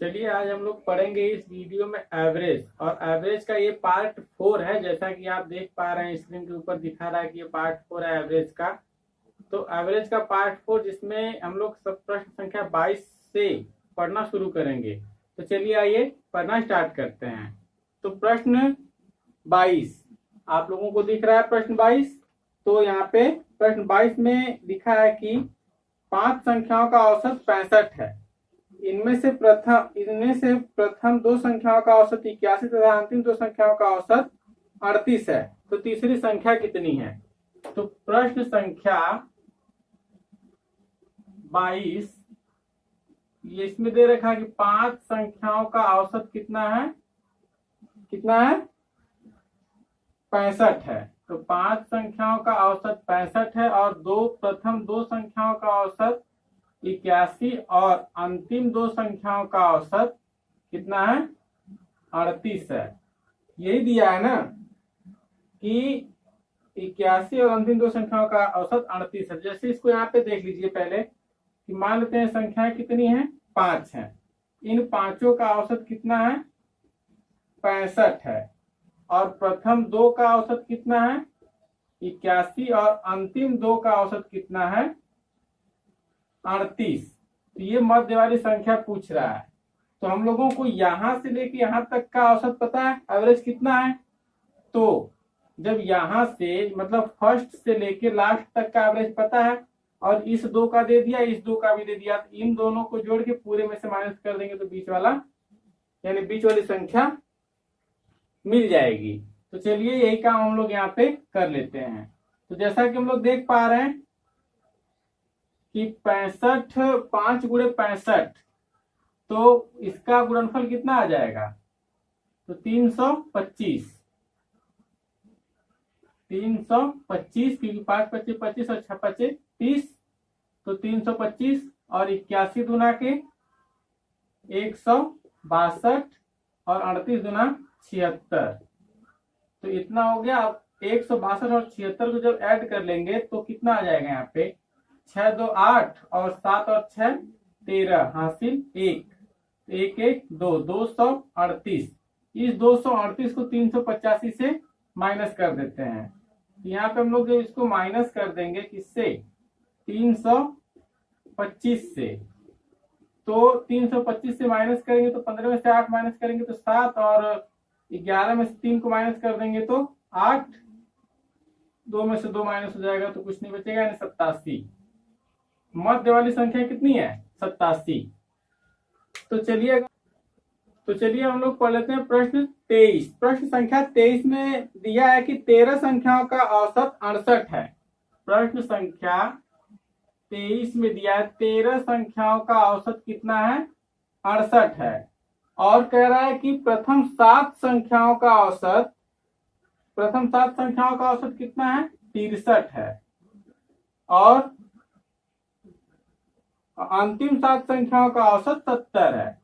चलिए आज हम लोग पढ़ेंगे इस वीडियो में एवरेज, और एवरेज का ये पार्ट 4 है। जैसा कि आप देख पा रहे हैं स्क्रीन के ऊपर दिखा रहा है कि ये पार्ट 4 है एवरेज का। तो एवरेज का पार्ट 4 जिसमें हम लोग सब प्रश्न संख्या 22 से पढ़ना शुरू करेंगे। तो चलिए आइए पढ़ना स्टार्ट करते हैं। तो प्रश्न 22 आप लोगों को दिख रहा है। प्रश्न 22, तो यहाँ पे प्रश्न 22 में लिखा है कि 5 संख्याओं का औसत 65 है। इनमें से प्रथम 2 संख्याओं का औसत 81 तथा अंतिम 2 संख्याओं का औसत 38 है। तो तीसरी संख्या कितनी है? तो प्रश्न संख्या 22 ये इसमें दे रखा है कि 5 संख्याओं का औसत कितना है? 65 है। तो 5 संख्याओं का औसत 65 है और प्रथम 2 संख्याओं का औसत 81 और अंतिम 2 संख्याओं का औसत कितना है? 38 है। यही दिया है ना कि 81 और अंतिम 2 संख्याओं का औसत 38 है। जैसे इसको यहाँ पे देख लीजिए पहले कि मान लेते हैं संख्याएं कितनी है? 5 है। इन पांचों का औसत कितना है? 65 है। और प्रथम 2 का औसत कितना है? 81 और अंतिम 2 का औसत कितना है? 38। तो ये मध्य वाली संख्या पूछ रहा है। तो हम लोगों को यहां से लेके यहां तक का औसत पता है, एवरेज कितना है। तो जब यहां से मतलब फर्स्ट से लेके लास्ट तक का एवरेज पता है और इस 2 का दे दिया, इस 2 का भी दे दिया, तो इन दोनों को जोड़ के पूरे में से माइनस कर देंगे तो बीच वाला यानी बीच वाली संख्या मिल जाएगी। तो चलिए यही काम हम लोग यहाँ पे कर लेते हैं। तो जैसा कि हम लोग देख पा रहे हैं कि 65 5 गुणे 65, तो इसका गुणनफल कितना आ जाएगा? तो 325 क्योंकि 5 25 25 और 6 25 30। तो 325 और 81 दुना के 162 और 38 दुना 76। तो इतना हो गया। अब 162 और 76 को जब ऐड कर लेंगे तो कितना आ जाएगा? यहाँ पे 6 2 8 और 7 और 6 13 हासिल 1 1 1 2 238। इस 238 को 385 से माइनस कर देते हैं। यहाँ पे हम लोग जो इसको माइनस कर देंगे किससे? 325 से। तो 325 से माइनस करेंगे तो 15 में से 8 माइनस करेंगे तो 7 और 11 में से 3 को माइनस कर देंगे तो 8, 2 में से 2 माइनस हो जाएगा तो कुछ नहीं बचेगा, यानी 87। मध्य वाली संख्या कितनी है? 87। तो चलिए हम लोग पढ़ लेते हैं प्रश्न 23। प्रश्न संख्या 23 में दिया है कि 13 संख्याओं का औसत 68 है। प्रश्न संख्या 23 में दिया है 13 संख्याओं का औसत कितना है? 68 है। और कह रहा है कि प्रथम 7 संख्याओं का औसत कितना है? 63 है। और अंतिम 7 संख्याओं का औसत 70 है।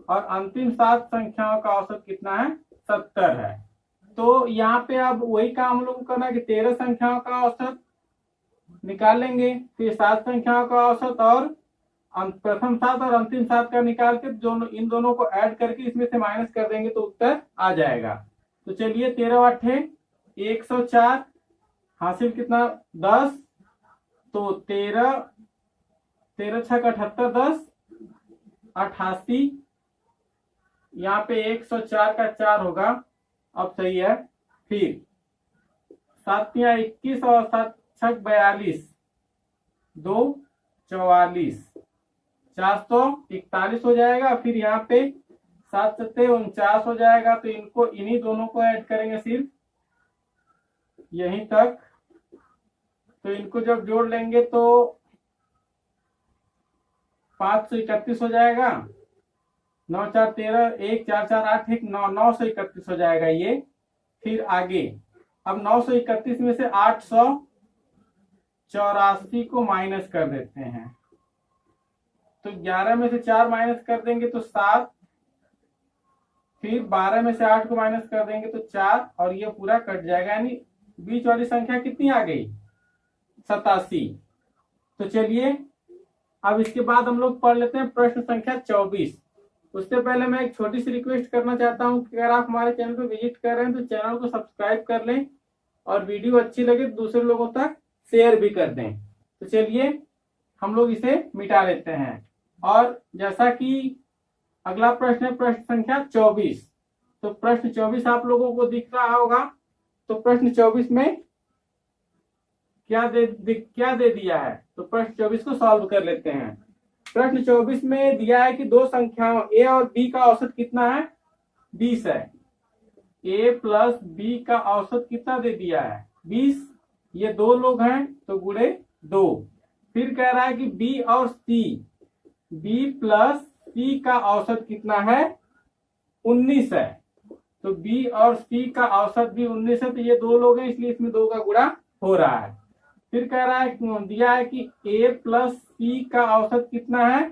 और अंतिम 7 संख्याओं का औसत कितना है? 70 है। तो यहाँ पे अब वही काम हम लोग को करना है कि 13 संख्याओं का औसत निकाल लेंगे, फिर 7 संख्याओं का औसत और प्रथम 7 और अंतिम 7 का निकाल के इन दोनों को ऐड करके इसमें से माइनस कर देंगे तो उत्तर आ जाएगा। तो चलिए 13 8 104 हासिल कितना? 10। तो 13 6 का 78 10 88। यहाँ पे 104 का 4 होगा, अब सही है। फिर 7 21 और 7 6 42 2 44 441 हो जाएगा। फिर यहाँ पे 7 7 49 हो जाएगा। तो इन्हीं दोनों को ऐड करेंगे सिर्फ यहीं तक। तो इनको जब जोड़ लेंगे तो 531 हो जाएगा। 9 4 13 1 4 4 8 1 9 931 हो जाएगा ये। फिर आगे अब 931 में से 884 को माइनस कर देते हैं। तो 11 में से 4 माइनस कर देंगे तो 7। फिर 12 में से 8 को माइनस कर देंगे तो 4 और ये पूरा कट जाएगा, यानी बीच वाली संख्या कितनी आ गई? 87। तो चलिए अब इसके बाद हम लोग पढ़ लेते हैं प्रश्न संख्या 24। उससे पहले मैं एक छोटी सी रिक्वेस्ट करना चाहता हूँ कि अगर आप हमारे चैनल पर विजिट कर रहे हैं तो चैनल को सब्सक्राइब कर लें और वीडियो अच्छी लगे तो दूसरे लोगों तक शेयर भी कर दें। तो चलिए हम लोग इसे मिटा लेते हैं। और जैसा कि अगला प्रश्न है प्रश्न संख्या 24। तो प्रश्न 24 आप लोगों को दिख रहा होगा। तो प्रश्न 24 में क्या दे दिया है, तो प्रश्न 24 को सॉल्व कर लेते हैं। प्रश्न 24 में दिया है कि दो संख्याओं a और b का औसत कितना है, 20 है। a प्लस b का औसत कितना दे दिया है, 20। ये दो लोग हैं तो गुणे 2। फिर कह रहा है कि b और c, b प्लस c का औसत कितना है, 19 है। तो b और c का औसत भी 19 है, तो ये दो लोग हैं इसलिए इसमें 2 का गुणा हो रहा है। फिर कह रहा है दिया है कि a प्लस c का औसत कितना है,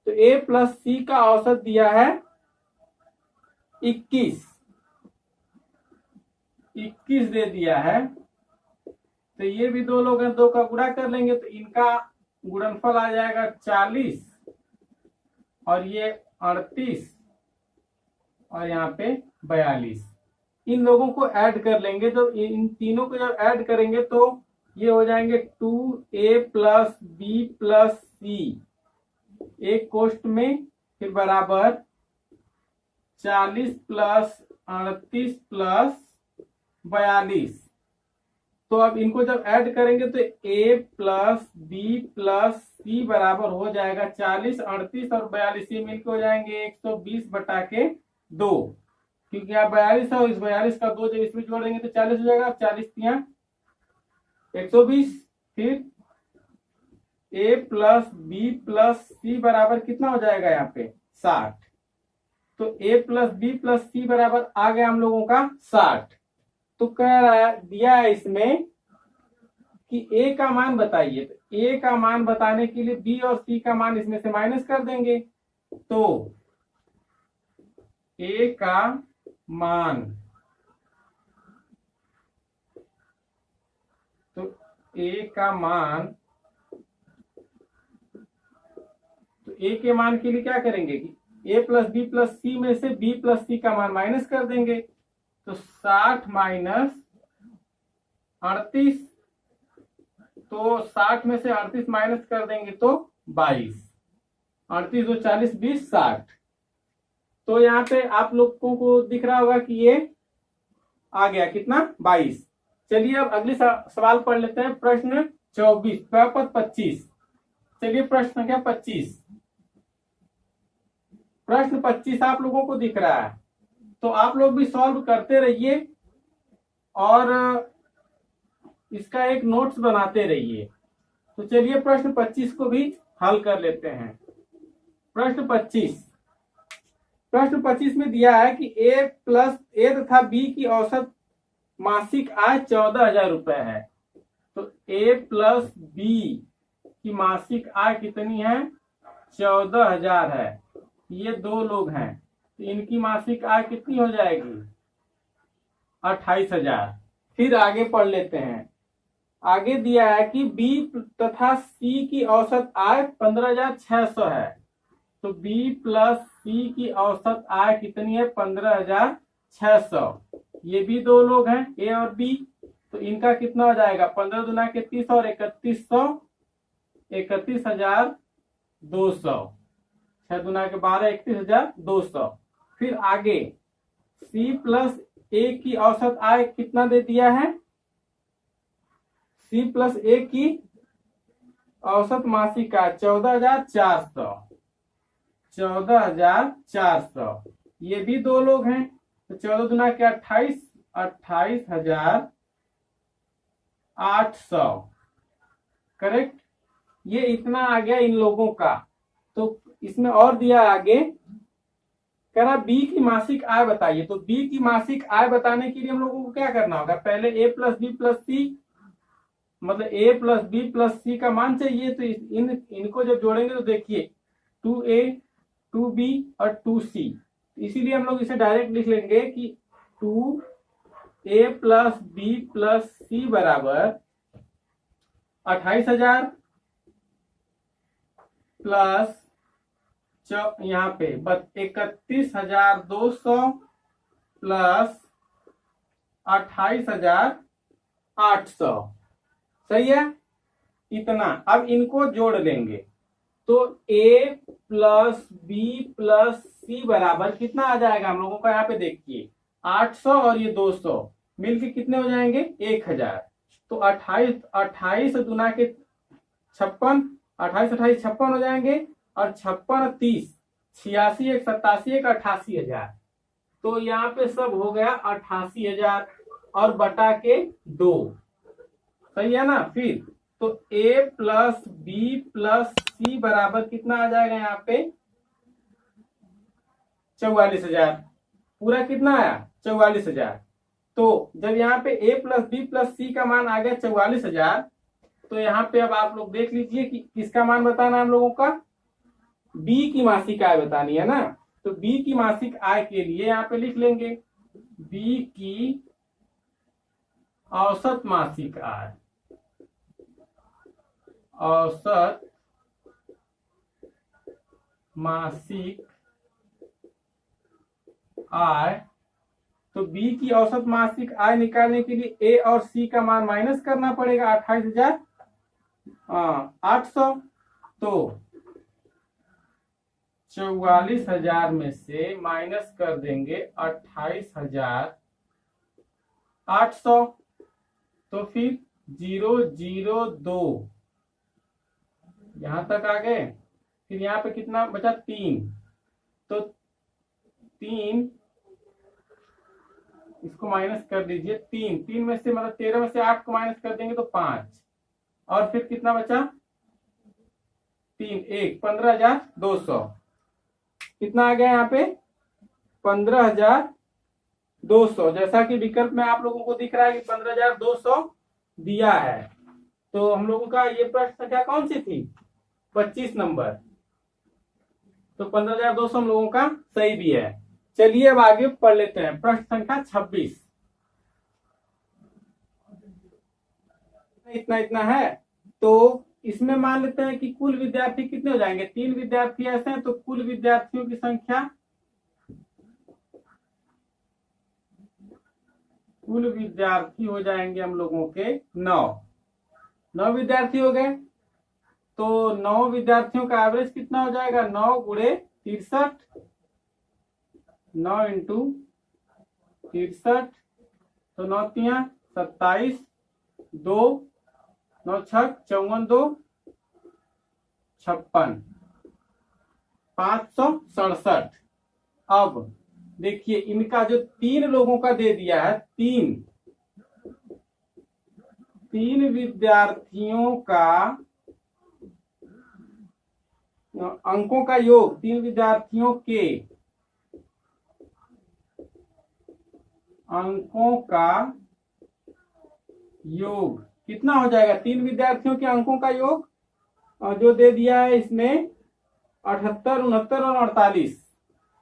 तो a प्लस c का औसत दिया है 21 दे दिया है। तो ये भी दो लोग हैं, 2 का गुणा कर लेंगे तो इनका गुणनफल आ जाएगा 40 और ये 38 और यहाँ पे 42। इन लोगों को ऐड कर लेंगे, तो इन तीनों को जब ऐड करेंगे तो ये हो जाएंगे 2a प्लस बी प्लस सी एक कोष्ठ में, फिर बराबर 40 प्लस 38 प्लस 42। तो अब इनको जब ऐड करेंगे तो a प्लस बी प्लस सी बराबर हो जाएगा 40, 38 और 42 ये मिलकर हो जाएंगे 120 बटा के 2, क्योंकि आप 42 है और इस 42 का 2 जब इसमें जोड़ेंगे तो 40 हो जाएगा। 40 तिया 120। फिर a प्लस बी प्लस सी बराबर कितना हो जाएगा यहाँ पे 60। तो a प्लस बी प्लस सी बराबर आ गया हम लोगों का 60। तो कह रहा है दिया है इसमें कि a का मान बताइए। तो a का मान बताने के लिए b और c का मान इसमें से माइनस कर देंगे। तो a का मान, तो a का मान, तो a के मान के लिए क्या करेंगे कि a प्लस बी प्लस सी में से b प्लस सी का मान माइनस कर देंगे। तो 60 माइनस 38, तो 60 में से 38 माइनस कर देंगे तो 22। 38 2 40 20 60। तो यहाँ पे आप लोगों को दिख रहा होगा कि ये आ गया कितना 22। चलिए अब अगली सवाल पढ़ लेते हैं। प्रश्न 24 पद 25। चलिए प्रश्न संख्या 25। प्रश्न 25 आप लोगों को दिख रहा है, तो आप लोग भी सॉल्व करते रहिए और इसका एक नोट्स बनाते रहिए। तो चलिए प्रश्न 25 को भी हल कर लेते हैं। प्रश्न 25 में दिया है कि a प्लस a तथा b की औसत मासिक आय 14,000 रुपए है। तो a प्लस b की मासिक आय कितनी है, 14,000 है। ये दो लोग हैं तो इनकी मासिक आय कितनी हो जाएगी, 28,000। फिर आगे पढ़ लेते हैं। आगे दिया है कि b तथा c की औसत आय 15,600 है। तो b प्लस c की औसत आय कितनी है, 15,600। ये भी दो लोग हैं a और b, तो इनका कितना हो जाएगा 15 दुना के 30 और 3100, 31,200। 6 दुना के 12, 31,200। फिर आगे c प्लस a की औसत आय कितना दे दिया है, c प्लस a की औसत मासिक आय 14,400। 14,400। ये भी दो लोग हैं तो 14 दुना के 28, 28,800। करेक्ट। ये इतना आ गया इन लोगों का। तो इसमें और दिया आगे, कह रहा बी की मासिक आय बताइए। तो बी की मासिक आय बताने के लिए हम लोगों को क्या करना होगा, पहले a प्लस बी प्लस सी, मतलब a प्लस बी प्लस सी का मान चाहिए। तो इनको जब जोड़ेंगे तो देखिए 2a 2b और 2c, इसीलिए हम लोग इसे डायरेक्ट लिख लेंगे कि 2a प्लस बी प्लस सी बराबर 28,000 प्लस यहाँ पे 31,200 प्लस 28,800, सही है। इतना अब इनको जोड़ लेंगे तो a प्लस बी प्लस सी बराबर कितना आ जाएगा हम लोगों का, यहाँ पे देखिए 800 और ये 200 मिलके कितने हो जाएंगे 1000। तो 28 दुना के 56, 28 हो जाएंगे और 56 30 86 1 87 1 88,000। तो यहाँ पे सब हो गया 88,000 और बटा के 2, सही है ना। फिर तो a प्लस बी प्लस सी बराबर कितना आ जाएगा यहाँ पे 44,000। पूरा कितना आया 44,000। तो जब यहाँ पे a प्लस बी प्लस सी का मान आ गया 44,000, तो यहाँ पे अब आप लोग देख लीजिए कि किसका मान बताना है हम लोगों का, b की मासिक आय बतानी है ना। तो b की मासिक आय के लिए यहाँ पे लिख लेंगे b की औसत मासिक आय, औसत मासिक आय। तो b की औसत मासिक आय निकालने के लिए a और c का मान माइनस करना पड़ेगा 28,800। तो 44,000 में से माइनस कर देंगे 28,800। तो फिर 002 यहां तक आ गए। फिर यहाँ पे कितना बचा 3, तो 3 इसको माइनस कर दीजिए। 3 में से मतलब 13 में से 8 को माइनस कर देंगे तो 5, और फिर कितना बचा 3 1 15,200। कितना आ गया यहाँ पे 15,200, जैसा कि विकल्प में आप लोगों को दिख रहा है कि 15,200 दिया है। तो हम लोगों का ये प्रश्न संख्या कौन सी थी 25 नंबर। तो 15,200 हम लोगों का सही भी है। चलिए अब आगे पढ़ लेते हैं प्रश्न संख्या 26। इतना है। तो इसमें मान लेते हैं कि कुल विद्यार्थी कितने हो जाएंगे, 3 विद्यार्थी ऐसे हैं तो कुल विद्यार्थियों की संख्या, कुल विद्यार्थी हो जाएंगे हम लोगों के 9 विद्यार्थी हो गए। तो 9 विद्यार्थियों का एवरेज कितना हो जाएगा 9 गुणे 63, 9 इंटू 63, तो 9 तिया 27, 2 9 छक 54, 2 56, 567। अब देखिए इनका जो 3 लोगों का दे दिया है, 3 विद्यार्थियों का अंकों का योग, 3 विद्यार्थियों के अंकों का योग कितना हो जाएगा, 3 विद्यार्थियों के अंकों का योग जो दे दिया है इसमें 78, 69 और 48।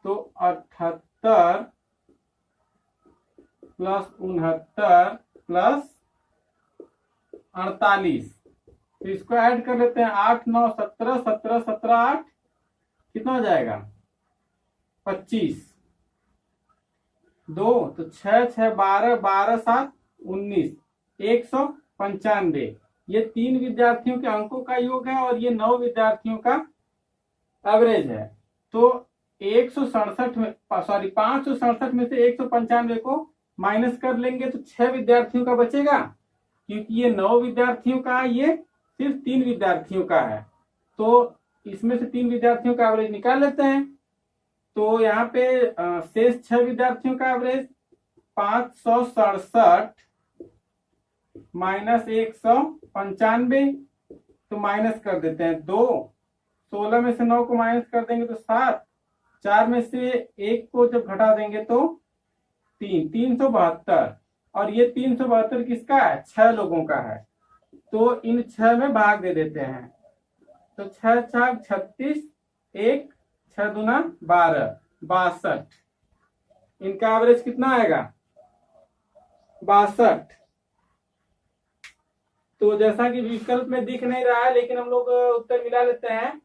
तो 78 प्लस 69 प्लस 48, तो इसको ऐड कर लेते हैं 8 9 17, 17 17 8 कितना हो जाएगा 25, 2 तो 6 6 12 12 7 19, 195। ये 3 विद्यार्थियों के अंकों का योग है और ये 9 विद्यार्थियों का एवरेज है। तो 167 में 567 में से 195 को माइनस कर लेंगे तो 6 विद्यार्थियों का बचेगा, क्योंकि ये 9 विद्यार्थियों का है, ये सिर्फ 3 विद्यार्थियों का है। तो इसमें से 3 विद्यार्थियों का एवरेज निकाल लेते हैं। तो यहाँ पे शेष 6 विद्यार्थियों का एवरेज 567 माइनस 195, तो माइनस कर देते हैं 2, 16 में से 9 को माइनस कर देंगे तो 7, 4 में से 1 को जब घटा देंगे तो 3, 372। और ये 372 किसका है 6 लोगों का है। तो इन 6 में भाग दे देते हैं। तो 6 6 36, 1 6 दूना 12, 62। इनका एवरेज कितना आएगा 62। तो जैसा कि विकल्प में दिख नहीं रहा है, लेकिन हम लोग उत्तर मिला लेते हैं।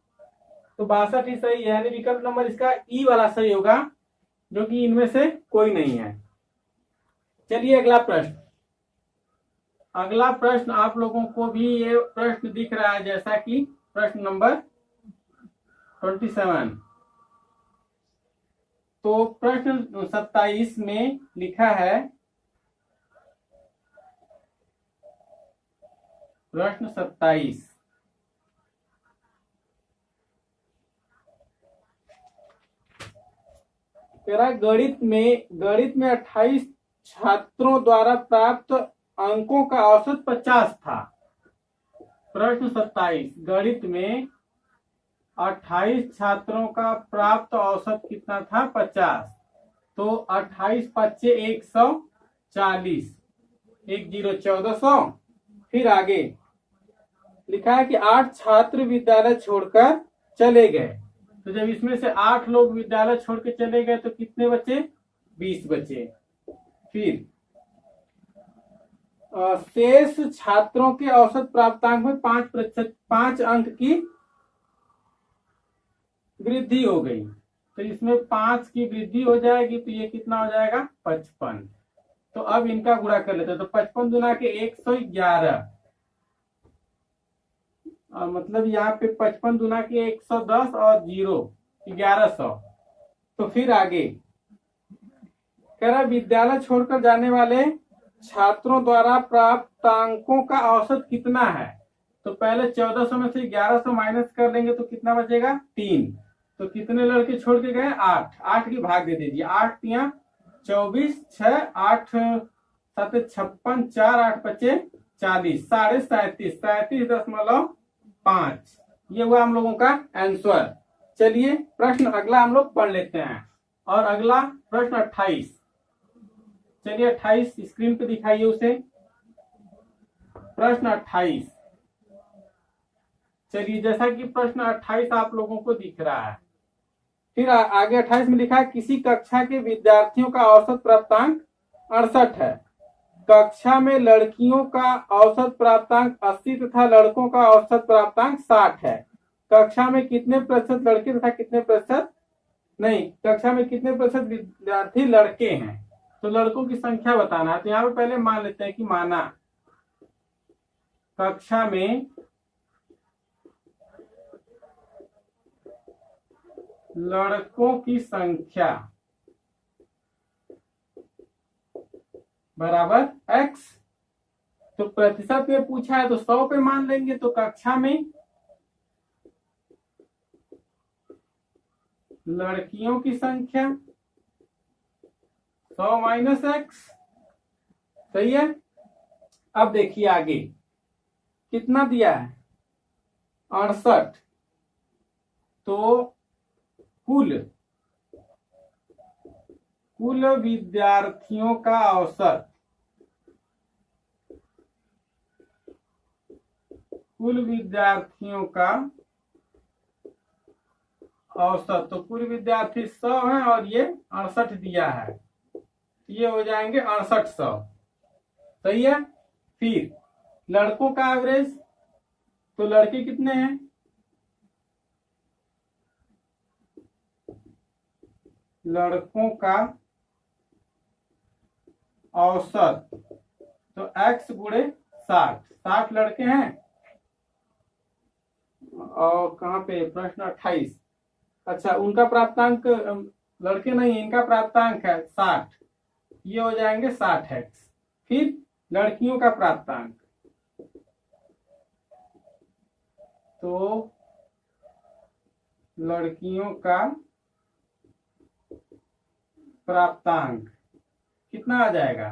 तो 62 ही सही है, यानी विकल्प नंबर इसका ई वाला सही होगा, जो कि इनमें से कोई नहीं है। चलिए अगला प्रश्न। अगला प्रश्न आप लोगों को भी ये प्रश्न दिख रहा है, जैसा कि प्रश्न नंबर 27। तो प्रश्न 27 में लिखा है, प्रश्न 27, तेरा गणित में 28 छात्रों द्वारा प्राप्त अंकों का औसत 50 था। प्रश्न 27, गणित में 28 छात्रों का प्राप्त औसत कितना था? 50। तो 28 पच्चे 140, 1400। फिर आगे लिखा है कि 8 छात्र विद्यालय छोड़कर चले गए। तो जब इसमें से 8 लोग विद्यालय छोड़ के चले गए तो कितने बचे? 20 बचे। फिर शेष छात्रों के औसत प्राप्तांक में 5 अंक की वृद्धि हो गई। तो इसमें 5 की वृद्धि हो जाएगी, तो ये कितना हो जाएगा? 55। तो अब इनका गुणा कर लेते हैं। तो 55 दुना के 111, मतलब यहाँ पे 55 दुना के 110 और 0 1100। तो फिर आगे कह रहा विद्यालय छोड़कर जाने वाले छात्रों द्वारा प्राप्त अंकों का औसत कितना है? तो पहले 1400 में से 1100 माइनस कर लेंगे तो कितना बचेगा? 3। तो कितने लड़के छोड़ के गए? 8। 8 की भाग दे दीजिए। 8 तिया 24, 6 8 7 56, 4 8 बचे 40, 37.5, 37.5। ये हुआ हम लोगों का आंसर। चलिए प्रश्न अगला हम लोग पढ़ लेते हैं। और अगला प्रश्न 28। चलिए 28 स्क्रीन पे दिखाइए उसे। प्रश्न 28। चलिए जैसा कि प्रश्न 28 आप लोगों को दिख रहा है। फिर आगे 28 में लिखा है किसी कक्षा के विद्यार्थियों का औसत प्राप्तांक 68 है। कक्षा में लड़कियों का औसत प्राप्तांक 80 तथा लड़कों का औसत प्राप्तांक 60 है। कक्षा में कितने प्रतिशत लड़के तथा कितने प्रतिशत नहीं, कक्षा में कितने प्रतिशत विद्यार्थी लड़के हैं? तो लड़कों की संख्या बताना है। तो यहाँ पे पहले मान लेते हैं कि माना कक्षा में लड़कों की संख्या बराबर x। तो प्रतिशत में पूछा है तो 100 पे मान लेंगे। तो कक्षा में लड़कियों की संख्या 100 माइनस x, सही है। अब देखिए आगे कितना दिया है? 68। तो कुल विद्यार्थियों का औसत, कुल विद्यार्थियों का औसत, तो कुल विद्यार्थी 100 है और ये 68 दिया है, ये हो जाएंगे 6800, सही है। फिर लड़कों का एवरेज, तो लड़के कितने हैं? लड़कों का औसत तो x गुणे 60, 60 लड़के हैं। और कहाँ पे? प्रश्न 28। अच्छा उनका प्राप्तांक लड़के नहीं, इनका प्राप्तांक है 60, ये हो जाएंगे 60x। फिर लड़कियों का प्राप्तांक, तो लड़कियों का प्राप्तांक कितना आ जाएगा?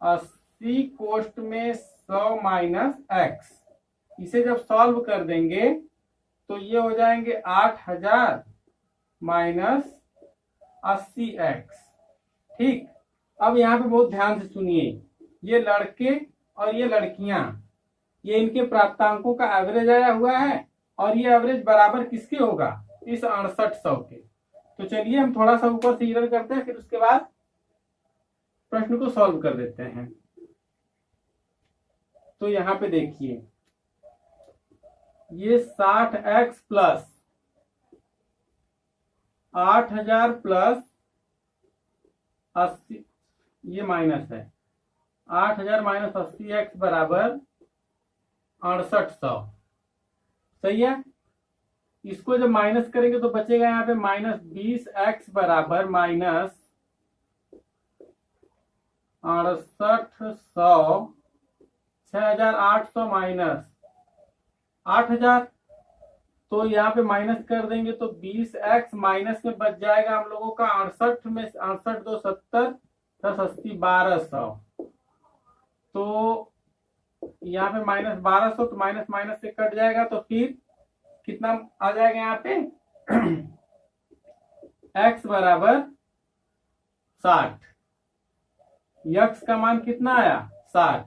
80 कोष्ट में 100 माइनस x। इसे जब सॉल्व कर देंगे तो ये हो जाएंगे 8000 माइनस 80x। ठीक। अब यहाँ पे बहुत ध्यान से सुनिए, ये लड़के और ये लड़कियां, ये इनके प्राप्तांकों का एवरेज आया हुआ है और ये एवरेज बराबर किसके होगा? इस 6800 के। तो चलिए हम थोड़ा सा ऊपर से इधर करते हैं, फिर उसके बाद प्रश्न को सॉल्व कर देते हैं। तो यहाँ पे देखिए ये 60x प्लस 8000 प्लस 80, ये माइनस है, 8000 माइनस 80x बराबर 6800। सही है। इसको जब माइनस करेंगे तो बचेगा यहाँ पे माइनस 20x बराबर माइनस 6800, 6800 माइनस 8000, तो यहाँ पे माइनस कर देंगे तो 20x माइनस में बच जाएगा हम लोगों का 68 में 68 2 70 10 80 1200। तो यहाँ पे माइनस 1200, तो माइनस माइनस से कट जाएगा, तो फिर कितना आ जाएगा यहाँ पे x बराबर 60, यक्स का मान कितना आया 60।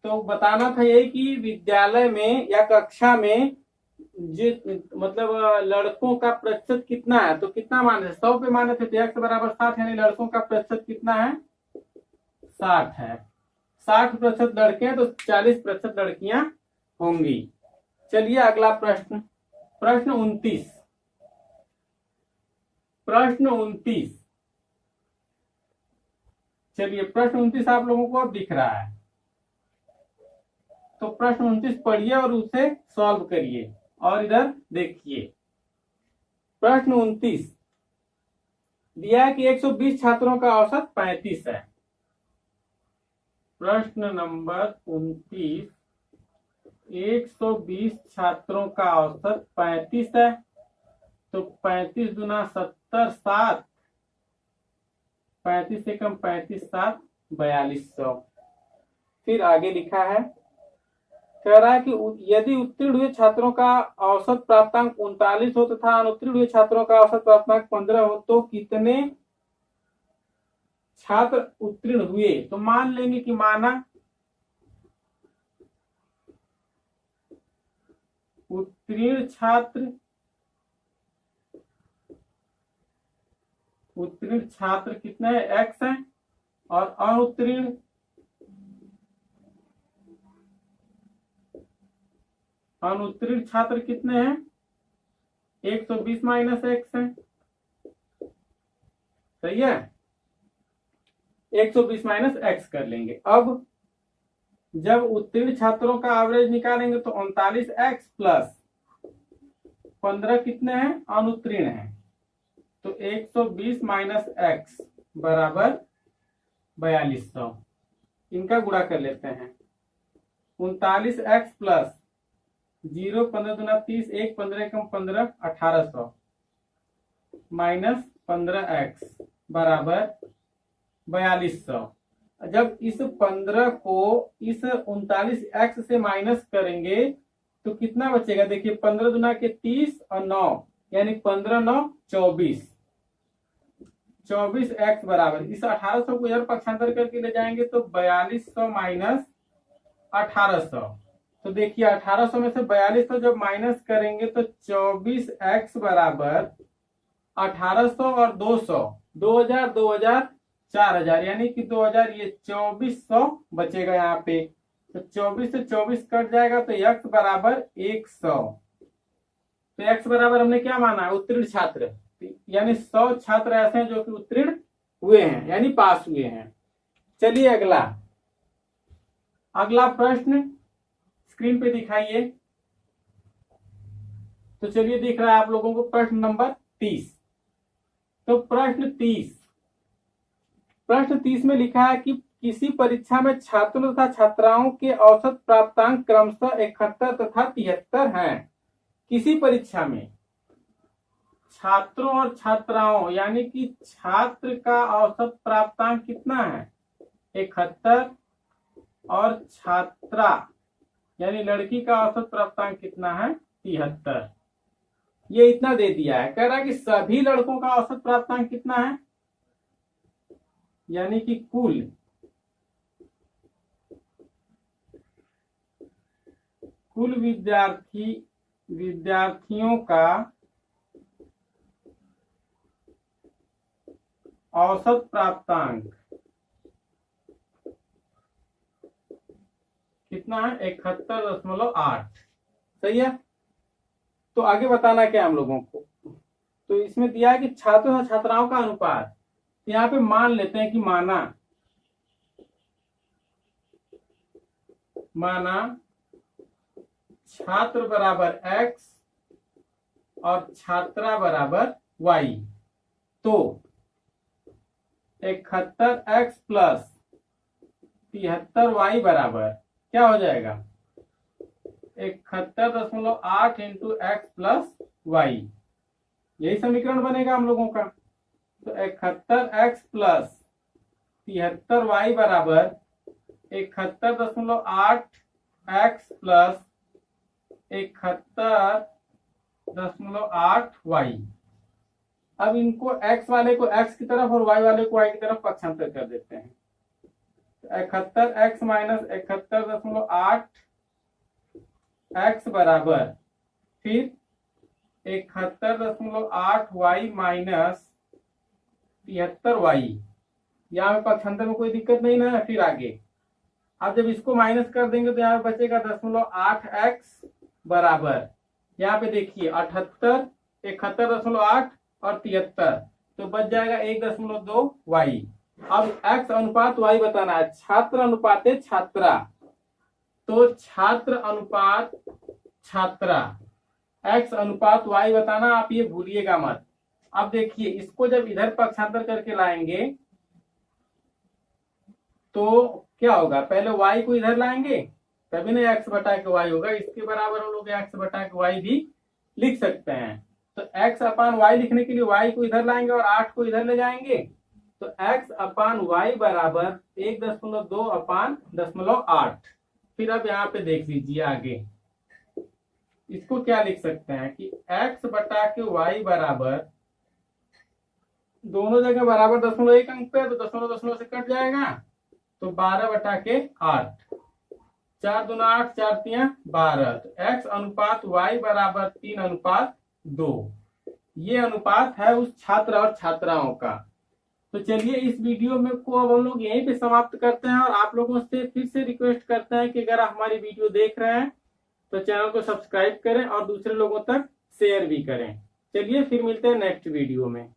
तो बताना था ये कि विद्यालय में या कक्षा में जो मतलब लड़कों का प्रतिशत कितना है, तो कितना माने 100 पे माने थे, तो x बराबर 60, यानी लड़कों का प्रतिशत कितना है 60 है। 60% लड़के हैं तो 40% लड़कियां होंगी। चलिए अगला प्रश्न, प्रश्न 29। प्रश्न 29, चलिए प्रश्न 29 आप लोगों को अब दिख रहा है, तो प्रश्न 29 पढ़िए और उसे सॉल्व करिए और इधर देखिए। प्रश्न 29 दिया है कि 120 छात्रों का औसत 35 है। प्रश्न नंबर 29, 120 छात्रों का औसत 35 है, तो 35 दुना 70 7, 35 से कम 35 7 4200। फिर आगे लिखा है, कह रहा है कि यदि उत्तीर्ण हुए छात्रों का औसत प्राप्तांक 39 हो तथा अनुत्तीर्ण हुए छात्रों का औसत प्राप्तांक 15 हो तो कितने छात्र उत्तीर्ण हुए। तो मान लेंगे कि माना उत्तीर्ण छात्र कितने हैं x है, और अनुत्तीर्ण छात्र कितने हैं 120 माइनस x है। सही है, 120 माइनस x कर लेंगे। अब जब उत्तीर्ण छात्रों का एवरेज निकालेंगे तो 39x प्लस 15 कितने हैं अनुत्तीर्ण हैं, तो 120 माइनस x बराबर 4200। इनका गुणा कर लेते हैं, 39x प्लस 0 15 दुना 30, 1 15 कम 15 1800 माइनस 15x बराबर 4200। जब इस 15 को इस 39x से माइनस करेंगे तो कितना बचेगा, देखिए 15 दुना के 30 और 9, यानी 15 9 24, 24x बराबर इस 1800 को इधर पक्षांतर करके ले जाएंगे तो 4200 माइनस 1800। तो देखिए 1800 में से 4200 जब माइनस करेंगे तो 24x बराबर 1800 और 200, 2000 2000 4000, यानी कि 2000, ये 2400 बचेगा यहाँ पे। तो 24 से 24 कट जाएगा तो x बराबर 100। तो x बराबर हमने क्या माना है उत्तीर्ण छात्र, यानी 100 छात्र ऐसे हैं जो कि उत्तीर्ण हुए हैं यानी पास हुए हैं। चलिए अगला प्रश्न स्क्रीन पे दिखाइए। तो चलिए दिख रहा है आप लोगों को प्रश्न नंबर 30। तो प्रश्न 30 में लिखा है कि किसी परीक्षा में छात्रों तथा छात्राओं के औसत प्राप्तांक क्रमशः 71 तथा 73 हैं। किसी परीक्षा में छात्रों और छात्राओं यानी कि छात्र का औसत प्राप्तांक कितना है 71, और छात्रा यानी लड़की का औसत प्राप्तांक कितना है 73। ये इतना दे दिया है, कह रहा है कि सभी लड़कों का औसत प्राप्तांक कितना है, यानी कि कुल विद्यार्थियों का औसत प्राप्तांक कितना है 71.8। सही है। तो आगे बताना क्या हम लोगों को, तो इसमें दिया है कि छात्रों और छात्राओं का अनुपात, यहाँ पे मान लेते हैं कि माना छात्र बराबर x और छात्रा बराबर y। तो 71x प्लस 73y बराबर क्या हो जाएगा, 71.8 इंटू एक्स प्लस वाई। यही समीकरण बनेगा हम लोगों का। तो 71x प्लस 73y बराबर 71.8 एक्स प्लस 71.8 वाई। अब इनको x वाले को x की तरफ और y वाले को y की तरफ पक्षांतर कर देते हैं। 71x माइनस 71.8 एक्स बराबर फिर 71.8 वाई माइनस 73 वाई। यहाँ पे पक्षांतर में कोई दिक्कत नहीं ना। फिर आगे अब जब इसको माइनस कर देंगे तो यहाँ पे बचेगा 0.8x बराबर, यहाँ पे देखिए 78, 71.8 और 73, तो बच जाएगा 1.2 वाई। अब x अनुपात y बताना है। छात्र अनुपात है छात्रा, तो छात्र अनुपात छात्रा, x अनुपात y बताना, आप ये भूलिएगा मत। अब देखिए इसको जब इधर पक्षांतर करके लाएंगे तो क्या होगा, पहले y को इधर लाएंगे तभी ना x बटा के y होगा। इसके बराबर हम लोग x बटा के y भी लिख सकते हैं। तो x अपान y लिखने के लिए y को इधर लाएंगे और 8 को इधर ले जाएंगे, तो x अपान y बराबर 1.2 अपान 0.8। फिर अब यहाँ पे देख लीजिए आगे, इसको क्या लिख सकते हैं कि x बटा के y बराबर, दोनों जगह बराबर 0.1 अंक पे, तो 0.0 से कट जाएगा, तो 12 बटा के 8, 4 दूना 8, 4 तिया 12। तो x अनुपात y बराबर 3 अनुपात 2। ये अनुपात है उस छात्र और छात्राओं का। तो चलिए इस वीडियो में को अब हम लोग यहीं पे समाप्त करते हैं, और आप लोगों से फिर से रिक्वेस्ट करते हैं कि अगर आप हमारी वीडियो देख रहे हैं तो चैनल को सब्सक्राइब करें और दूसरे लोगों तक शेयर भी करें। चलिए फिर मिलते हैं नेक्स्ट वीडियो में।